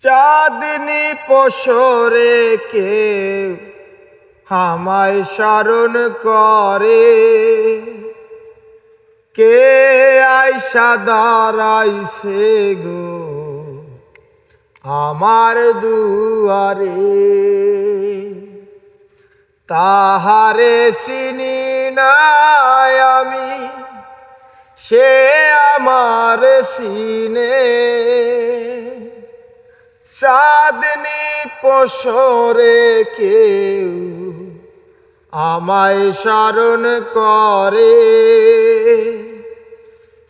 চাঁদনি পশরে কেউ আমায় স্মরণ করে, কে আইসা দাঁড়াইছে গো আমার দুয়ারে। তাহারে চিনি নাই আমি, সে আমার চিনে। চাঁদনি পশরে কেউ আমায় স্মরণ করে,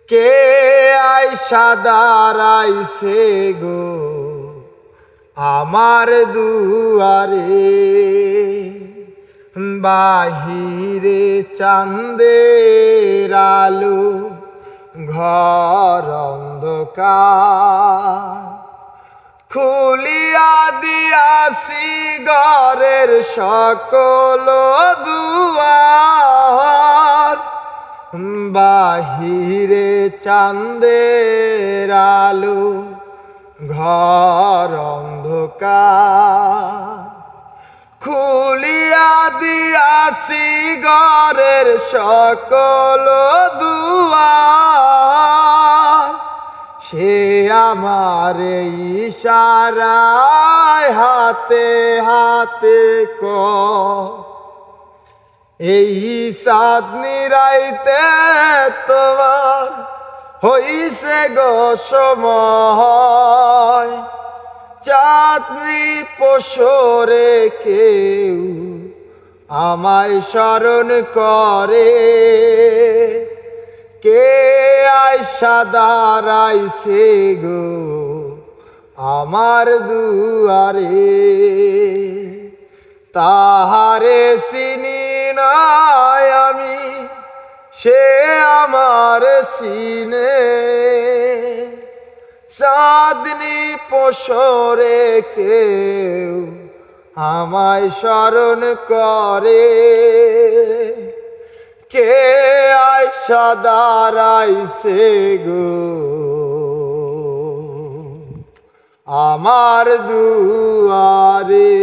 কে আইসা দাঁড়াইছে গো আমার দুয়ারে। বাহিরে চাঁদের আলো, ঘর অন্ধকার, খুলিয়া দিয়াছি ঘরের সকল দুয়ার। বাহিরে চাঁদের আলো, ঘর অন্ধকার, খুলিয়া দিয়াছি ঘরের সকল দুয়ার। সে আমার ইশারায় হাতে হাতে এই চাঁদনি রাইতে তোমার হইছে গো সময়। চাঁদনি পশরে কেউ আমায় স্মরণ করে, কে আইসা দাঁড়াইছে গো আমার দুয়ারে। তাহারে চিনি নাই আমি, সে আমার চিনে। চাঁদনি পশরে কেউ আমায় স্মরণ করে, কে আইসা দাঁড়াইছে গো আমার দুয়ারে।